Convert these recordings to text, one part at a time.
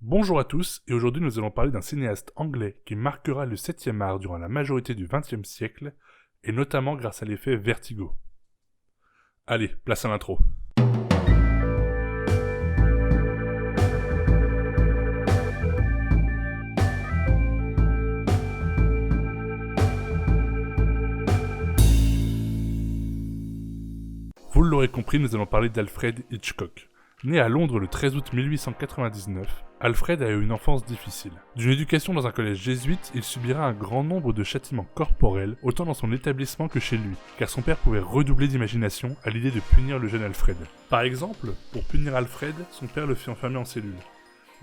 Bonjour à tous, et aujourd'hui nous allons parler d'un cinéaste anglais qui marquera le 7e art durant la majorité du XXe siècle, et notamment grâce à l'effet vertigo. Allez, place à l'intro. Vous l'aurez compris, nous allons parler d'Alfred Hitchcock. Né à Londres le 13 août 1899, Alfred a eu une enfance difficile. D'une éducation dans un collège jésuite, il subira un grand nombre de châtiments corporels, autant dans son établissement que chez lui, car son père pouvait redoubler d'imagination à l'idée de punir le jeune Alfred. Par exemple, pour punir Alfred, son père le fit enfermer en cellule.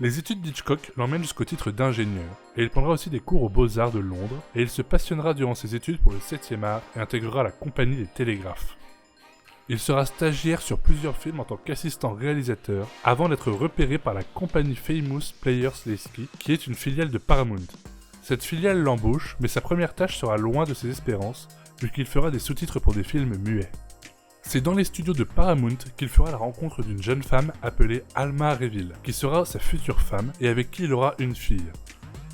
Les études d'Hitchcock l'emmènent jusqu'au titre d'ingénieur, et il prendra aussi des cours aux Beaux-Arts de Londres, et il se passionnera durant ses études pour le 7e art et intégrera la compagnie des télégraphes. Il sera stagiaire sur plusieurs films en tant qu'assistant réalisateur avant d'être repéré par la compagnie Famous Players Lasky, qui est une filiale de Paramount. Cette filiale l'embauche, mais sa première tâche sera loin de ses espérances, vu qu'il fera des sous-titres pour des films muets. C'est dans les studios de Paramount qu'il fera la rencontre d'une jeune femme appelée Alma Reville, qui sera sa future femme et avec qui il aura une fille.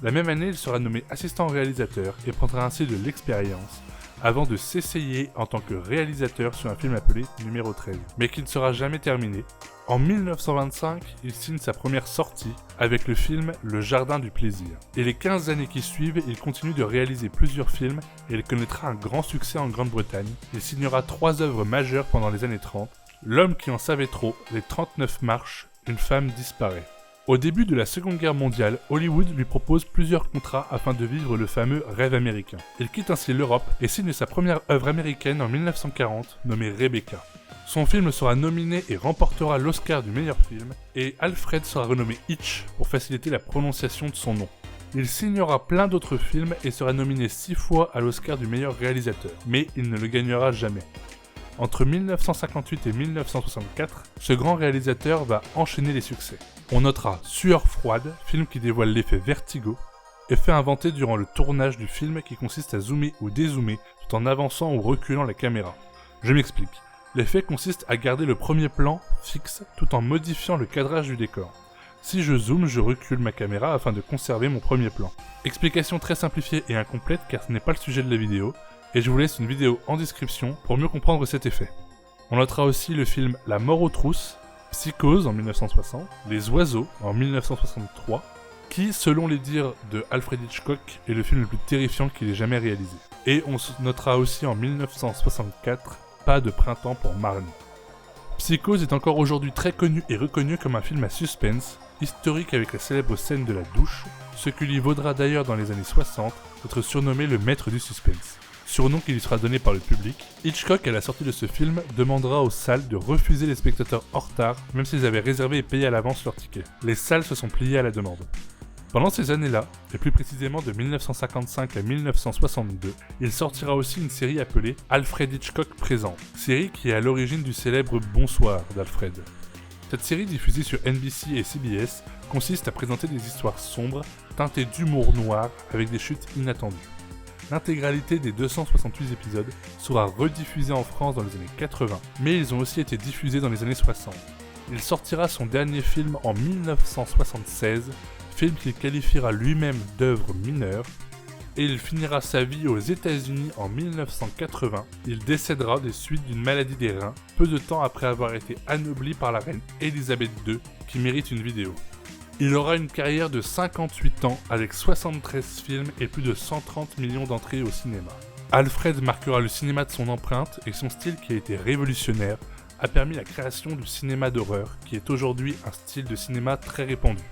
La même année, il sera nommé assistant réalisateur et prendra ainsi de l'expérience, avant de s'essayer en tant que réalisateur sur un film appelé Numéro 13, mais qui ne sera jamais terminé. En 1925, il signe sa première sortie avec le film Le Jardin du Plaisir. Et les 15 années qui suivent, il continue de réaliser plusieurs films et il connaîtra un grand succès en Grande-Bretagne. Il signera 3 œuvres majeures pendant les années 30. L'homme qui en savait trop, Les 39 marches, Une femme disparaît. Au début de la Seconde Guerre mondiale, Hollywood lui propose plusieurs contrats afin de vivre le fameux rêve américain. Il quitte ainsi l'Europe et signe sa première œuvre américaine en 1940, nommée Rebecca. Son film sera nominé et remportera l'Oscar du meilleur film, et Alfred sera renommé Hitch pour faciliter la prononciation de son nom. Il signera plein d'autres films et sera nominé 6 fois à l'Oscar du meilleur réalisateur, mais il ne le gagnera jamais. Entre 1958 et 1964, ce grand réalisateur va enchaîner les succès. On notera Sueur froide, film qui dévoile l'effet vertigo, effet inventé durant le tournage du film qui consiste à zoomer ou dézoomer tout en avançant ou reculant la caméra. Je m'explique. L'effet consiste à garder le premier plan fixe tout en modifiant le cadrage du décor. Si je zoome, je recule ma caméra afin de conserver mon premier plan. Explication très simplifiée et incomplète car ce n'est pas le sujet de la vidéo, et je vous laisse une vidéo en description pour mieux comprendre cet effet. On notera aussi le film La mort aux trousses, Psychose en 1960, Les oiseaux en 1963, qui, selon les dires de Alfred Hitchcock, est le film le plus terrifiant qu'il ait jamais réalisé. Et on notera aussi en 1964, Pas de printemps pour Marnie. Psychose est encore aujourd'hui très connu et reconnu comme un film à suspense, historique avec la célèbre scène de la douche, ce qui lui vaudra d'ailleurs dans les années 60 d'être surnommé le maître du suspense. Surnom qui lui sera donné par le public. Hitchcock, à la sortie de ce film, demandera aux salles de refuser les spectateurs en retard, même s'ils avaient réservé et payé à l'avance leur ticket. Les salles se sont pliées à la demande. Pendant ces années-là, et plus précisément de 1955 à 1962, il sortira aussi une série appelée Alfred Hitchcock présente, série qui est à l'origine du célèbre Bonsoir d'Alfred. Cette série diffusée sur NBC et CBS consiste à présenter des histoires sombres, teintées d'humour noir avec des chutes inattendues. L'intégralité des 268 épisodes sera rediffusée en France dans les années 80, mais ils ont aussi été diffusés dans les années 60. Il sortira son dernier film en 1976, film qu'il qualifiera lui-même d'œuvre mineure, et il finira sa vie aux États-Unis en 1980. Il décédera des suites d'une maladie des reins, peu de temps après avoir été anobli par la reine Elisabeth II, qui mérite une vidéo. Il aura une carrière de 58 ans avec 73 films et plus de 130 millions d'entrées au cinéma. Alfred marquera le cinéma de son empreinte et son style qui a été révolutionnaire a permis la création du cinéma d'horreur qui est aujourd'hui un style de cinéma très répandu.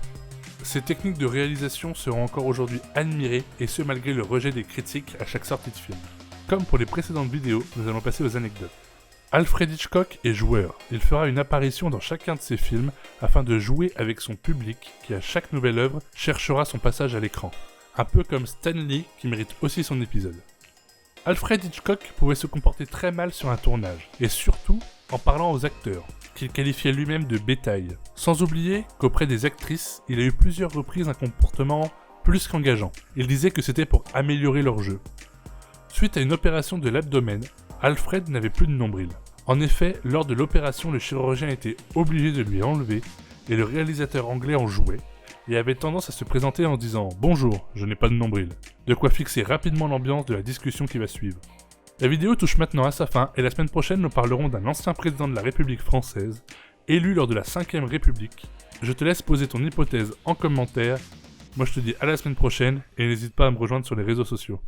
Ces techniques de réalisation seront encore aujourd'hui admirées et ce malgré le rejet des critiques à chaque sortie de film. Comme pour les précédentes vidéos, nous allons passer aux anecdotes. Alfred Hitchcock est joueur. Il fera une apparition dans chacun de ses films afin de jouer avec son public qui à chaque nouvelle œuvre cherchera son passage à l'écran. Un peu comme Stan Lee qui mérite aussi son épisode. Alfred Hitchcock pouvait se comporter très mal sur un tournage, et surtout en parlant aux acteurs, qu'il qualifiait lui-même de bétail. Sans oublier qu'auprès des actrices, il a eu plusieurs reprises un comportement plus qu'engageant. Il disait que c'était pour améliorer leur jeu. Suite à une opération de l'abdomen, Alfred n'avait plus de nombril. En effet, lors de l'opération, le chirurgien était obligé de lui enlever, et le réalisateur anglais en jouait, et avait tendance à se présenter en disant « Bonjour, je n'ai pas de nombril », de quoi fixer rapidement l'ambiance de la discussion qui va suivre. La vidéo touche maintenant à sa fin et la semaine prochaine nous parlerons d'un ancien président de la République française, élu lors de la 5ème République. Je te laisse poser ton hypothèse en commentaire. Moi je te dis à la semaine prochaine et n'hésite pas à me rejoindre sur les réseaux sociaux.